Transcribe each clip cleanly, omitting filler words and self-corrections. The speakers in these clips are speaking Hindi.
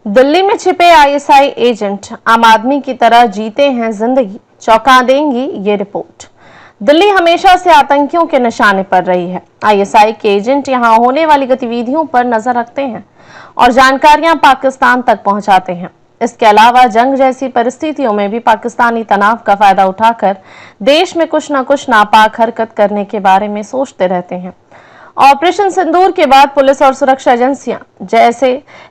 दिल्ली में छिपे आईएसआई एजेंट आम आदमी की तरह जीते हैं जिंदगी, चौंका देंगी ये रिपोर्ट। दिल्ली हमेशा से आतंकियों के निशाने पर रही है। आईएसआई के एजेंट यहां होने वाली गतिविधियों पर नजर रखते हैं और जानकारियां पाकिस्तान तक पहुंचाते हैं। इसके अलावा जंग जैसी परिस्थितियों में भी पाकिस्तानी तनाव का फायदा उठाकर देश में कुछ न कुछ नापाक हरकत करने के बारे में सोचते रहते हैं। ऑपरेशन सिंदूर के बाद पुलिस और सुरक्षा एजेंसियां जैसे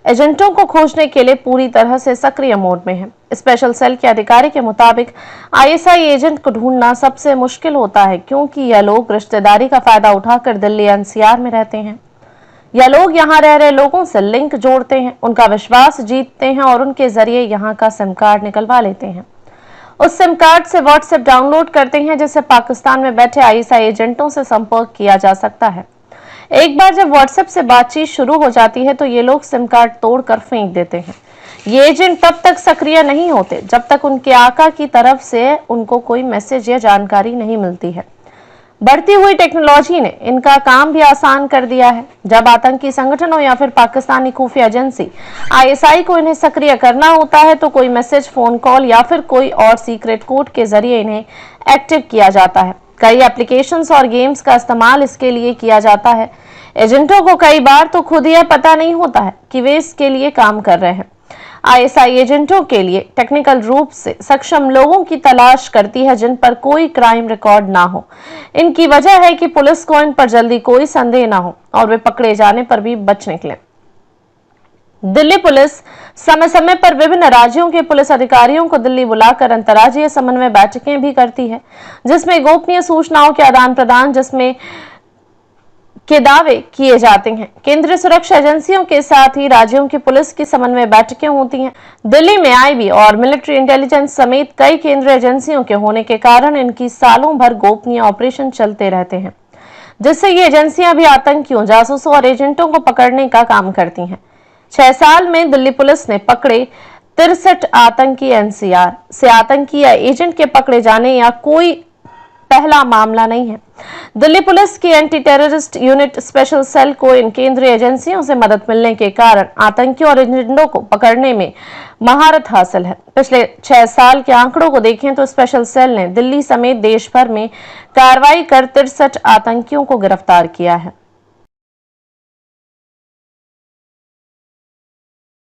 एजेंटों को खोजने के लिए पूरी तरह से सक्रिय मोड में हैं। स्पेशल सेल के अधिकारी के मुताबिक आईएसआई एजेंट को ढूंढना सबसे मुश्किल होता है, क्योंकि यह लोग रिश्तेदारी का फायदा उठाकर दिल्ली एनसीआर में रहते हैं। यह लोग यहाँ रह रहे लोगों से लिंक जोड़ते हैं, उनका विश्वास जीतते हैं और उनके जरिए यहाँ का सिम कार्ड निकलवा लेते हैं। उस सिम कार्ड से व्हाट्सएप डाउनलोड करते हैं, जिससे पाकिस्तान में बैठे आईएसआई एजेंटों से संपर्क किया जा सकता है। एक बार जब व्हाट्सएप से बातचीत शुरू हो जाती है तो ये लोग सिम कार्ड तोड़कर फेंक देते हैं। ये एजेंट तब तक सक्रिय नहीं होते जब तक उनके आका की तरफ से उनको कोई मैसेज या जानकारी नहीं मिलती है। बढ़ती हुई टेक्नोलॉजी ने इनका काम भी आसान कर दिया है। जब आतंकी संगठनों या फिर पाकिस्तानी खुफिया एजेंसी आईएसआई को इन्हें सक्रिय करना होता है तो कोई मैसेज, फोन कॉल या फिर कोई और सीक्रेट कोड के जरिए इन्हें एक्टिव किया जाता है। कई एप्लीकेशंस और गेम्स का इस्तेमाल इसके लिए किया जाता है। एजेंटों को कई बार तो खुद यह पता नहीं होता है कि वे इसके लिए काम कर रहे हैं। आईएसआई एजेंटों के लिए टेक्निकल रूप से सक्षम लोगों की तलाश करती है जिन पर कोई क्राइम रिकॉर्ड ना हो। इनकी वजह है कि पुलिस को इन पर जल्दी कोई संदेह ना हो और वे पकड़े जाने पर भी बच निकलें। दिल्ली पुलिस समय समय पर विभिन्न राज्यों के पुलिस अधिकारियों को दिल्ली बुलाकर अंतर्राज्यीय समन्वय बैठकें भी करती है, जिसमें गोपनीय सूचनाओं के आदान प्रदान जिसमें के दावे किए जाते हैं। केंद्रीय सुरक्षा एजेंसियों के साथ ही राज्यों की पुलिस की समन्वय बैठकें होती हैं। दिल्ली में आईबी और मिलिट्री इंटेलिजेंस समेत कई केंद्रीय एजेंसियों के होने के कारण इनकी सालों भर गोपनीय ऑपरेशन चलते रहते हैं, जिससे ये एजेंसियां भी आतंकियों, जासूसों और एजेंटों को पकड़ने का काम करती हैं। 6 साल में दिल्ली पुलिस ने पकड़े 63 आतंकी एनसीआर से आतंकी या एजेंट के पकड़े जाने या कोई पहला मामला नहीं है। दिल्ली पुलिस की anti terrorist unit special cell को इन केंद्रीय एजेंसियों से मदद मिलने के कारण आतंकियों और एजेंटों को पकड़ने में महारत हासिल है। पिछले 6 साल के आंकड़ों को देखें तो स्पेशल सेल ने दिल्ली समेत देश भर में कार्रवाई कर 63 आतंकियों को गिरफ्तार किया है।